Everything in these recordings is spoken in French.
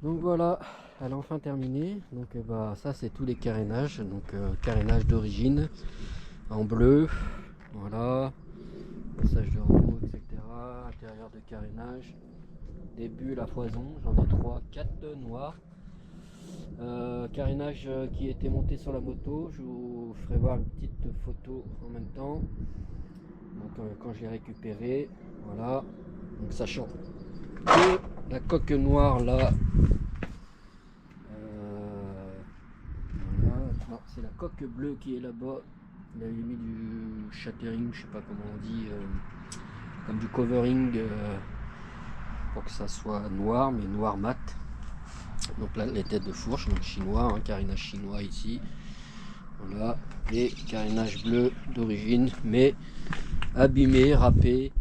Donc voilà, elle est enfin terminée. Donc ça c'est tous les carénages. Donc carénage d'origine en bleu. Voilà, passage de roue, etc. Intérieur de carénage. Début la foison, j'en ai 3, 4 noirs. Carénage qui était monté sur la moto. Je vous ferai voir une petite photo en même temps. Donc quand je l'ai récupéré, voilà. Donc sachant que la coque noire là, voilà, non, c'est la coque bleue qui est là-bas. Il avait mis du shattering, je sais pas comment on dit, comme du covering pour que ça soit noir, mais noir mat. Donc là, les têtes de fourche, donc chinois, carénage chinois ici. Voilà, et carénage bleu d'origine, mais abîmé, râpé.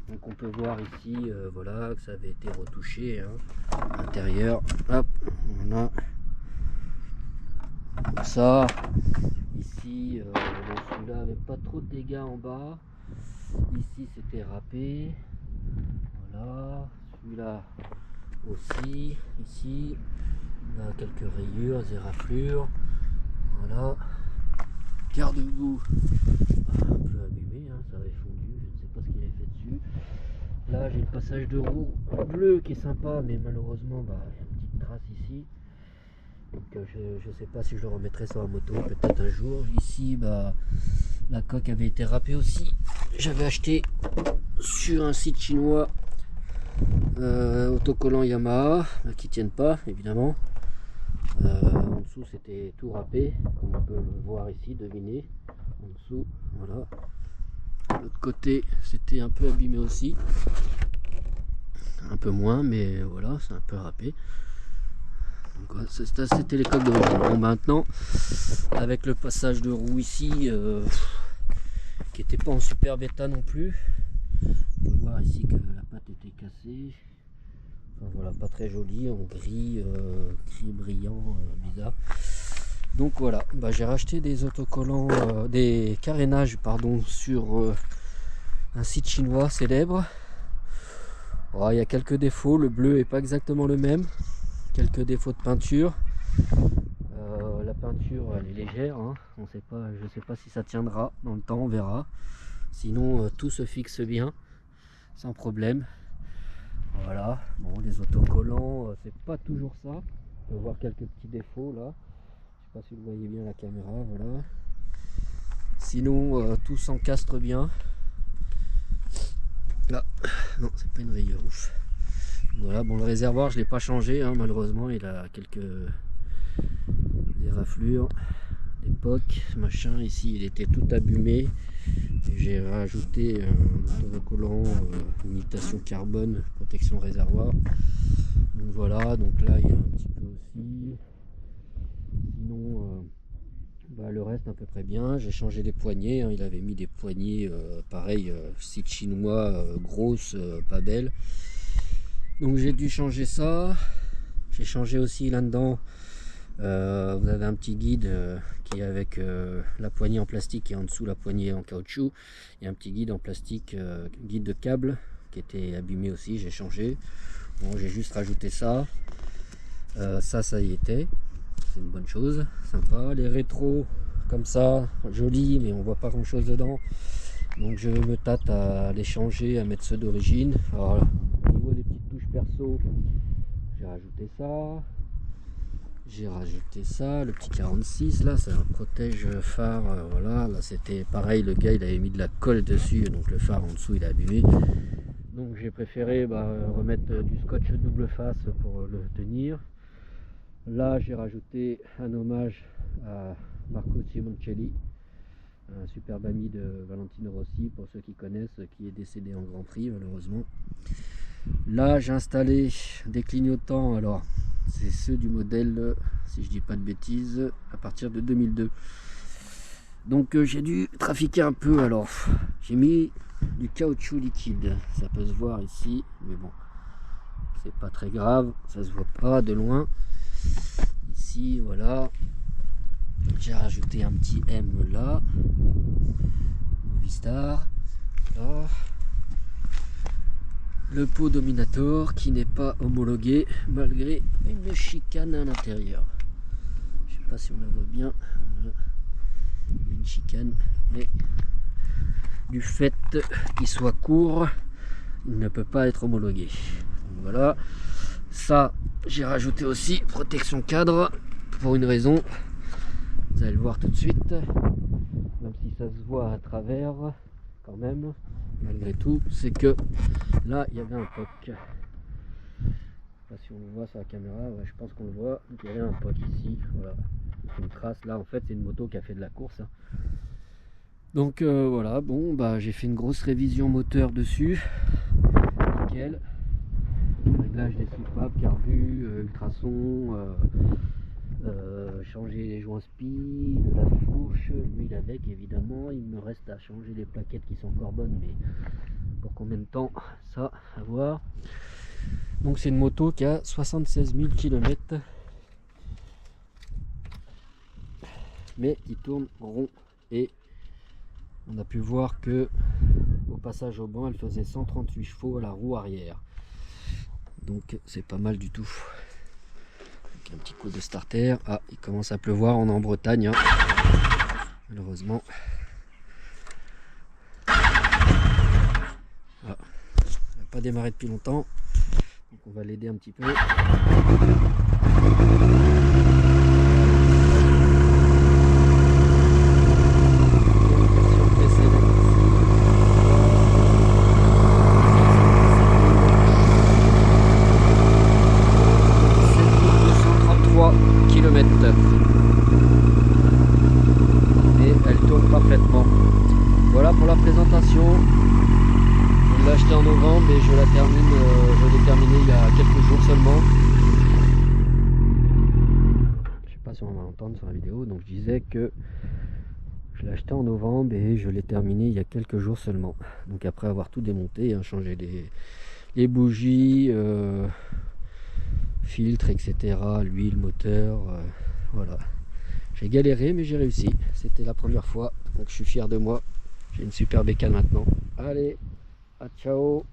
Donc on peut voir ici, voilà, que ça avait été retouché, hein, à l'intérieur. Hop, voilà. Ça, ici, celui-là avait pas trop de dégâts en bas. Ici, c'était râpé. Voilà, celui-là aussi. Ici, on a quelques rayures, des raflures. Voilà. Garde-boue, un peu abîmé, hein, ça avait fondu, je ne sais pas ce qu'il avait fait dessus. Là j'ai le passage de roue bleu qui est sympa, mais malheureusement il y a une petite trace ici. Donc je ne sais pas si je le remettrai sur la moto, peut-être un jour. Ici la coque avait été râpée aussi. J'avais acheté sur un site chinois autocollant Yamaha, qui tiennent pas évidemment. En dessous c'était tout râpé, comme on peut le voir ici, deviner. En dessous, voilà. L'autre côté c'était un peu abîmé aussi. Un peu moins, mais voilà, c'est un peu râpé. Donc c'était les coques d'origine. Bon, maintenant, avec le passage de roue ici, qui n'était pas en super bêta non plus. On peut voir ici que la patte était cassée. Enfin, voilà, pas très joli, en gris, gris brillant, bizarre. Donc voilà, j'ai racheté des autocollants, des carénages pardon, sur un site chinois célèbre. Oh, il y a quelques défauts, le bleu est pas exactement le même, quelques défauts de peinture. La peinture elle est légère, hein. On sait pas, je sais pas si ça tiendra dans le temps, on verra. Sinon tout se fixe bien, sans problème. Voilà, bon les autocollants c'est pas toujours ça. On peut voir quelques petits défauts là. Je sais pas si vous voyez bien la caméra, voilà. Sinon tout s'encastre bien. Là, non c'est pas une rayure, ouf. Voilà, bon le réservoir je l'ai pas changé, hein, malheureusement il a quelques des raflures, des pocs, machin. Ici il était tout abîmé. J'ai rajouté un autocollant, imitation carbone, protection réservoir. Donc voilà, donc là il y a un petit peu aussi. Sinon le reste à peu près bien. J'ai changé les poignées, hein. Il avait mis des poignées pareil, site chinois, grosses, pas belles. Donc j'ai dû changer ça. J'ai changé aussi là-dedans. Vous avez un petit guide qui est avec la poignée en plastique et en dessous la poignée en caoutchouc. Il y a un petit guide en plastique, guide de câble qui était abîmé aussi, j'ai changé. Bon, j'ai juste rajouté ça. Ça y était. C'est une bonne chose, sympa. Les rétros comme ça, jolis, mais on voit pas grand chose dedans. Donc je me tâte à les changer, à mettre ceux d'origine. Au niveau des petites touches perso, j'ai rajouté ça. J'ai rajouté ça, le petit 46 là, c'est un protège phare, voilà, là c'était pareil, le gars il avait mis de la colle dessus, donc le phare en dessous il a abîmé. Donc j'ai préféré remettre du scotch double face pour le tenir. Là j'ai rajouté un hommage à Marco Simoncelli, un superbe ami de Valentino Rossi, pour ceux qui connaissent, qui est décédé en Grand Prix malheureusement. Là j'ai installé des clignotants, alors c'est ceux du modèle, si je dis pas de bêtises, à partir de 2002. Donc j'ai dû trafiquer un peu, alors j'ai mis du caoutchouc liquide, ça peut se voir ici, mais bon, c'est pas très grave, ça se voit pas de loin. Ici, voilà, j'ai rajouté un petit M là, Movistar, là. le Pau Dominator qui n'est pas homologué malgré une chicane à l'intérieur. Je sais pas si on la voit bien. Voilà. Une chicane, mais du fait qu'il soit court, il ne peut pas être homologué. Donc voilà. Ça, j'ai rajouté aussi protection cadre pour une raison. Vous allez le voir tout de suite. Même si ça se voit à travers, quand même, malgré tout, c'est que là, il y avait un POC. Je sais pas si on le voit sur la caméra, ouais, je pense qu'on le voit. Donc, il y avait un POC ici, voilà. Une trace, là, en fait, c'est une moto qui a fait de la course. Hein. Donc, voilà, bon, bah, j'ai fait une grosse révision moteur dessus. Nickel. Réglage des soupapes, carbu, ultrasons, changer les joints spi, de la fourche, l'huile avec évidemment. Il me reste à changer les plaquettes qui sont encore bonnes, mais pour combien de temps, ça à voir. Donc c'est une moto qui a 76 000 km, mais qui tourne rond, et on a pu voir que au passage au banc elle faisait 138 chevaux à la roue arrière, donc c'est pas mal du tout. Donc un petit coup de starter. Ah, il commence à pleuvoir, on est en Bretagne, hein. Malheureusement. Ah, il n'a pas démarré depuis longtemps, donc on va l'aider un petit peu. Et elle tourne parfaitement. Voilà pour la présentation. Je l'ai acheté en novembre et je l'ai terminé il y a quelques jours seulement. Je sais pas si on va entendre sur la vidéo, donc je disais que je l'ai acheté en novembre et je l'ai terminé il y a quelques jours seulement. Donc après avoir tout démonté, hein, changé les bougies, filtre, etc., l'huile, moteur, voilà. J'ai galéré mais j'ai réussi, c'était la première fois, donc je suis fier de moi. J'ai une super bécane maintenant. Allez, à ciao.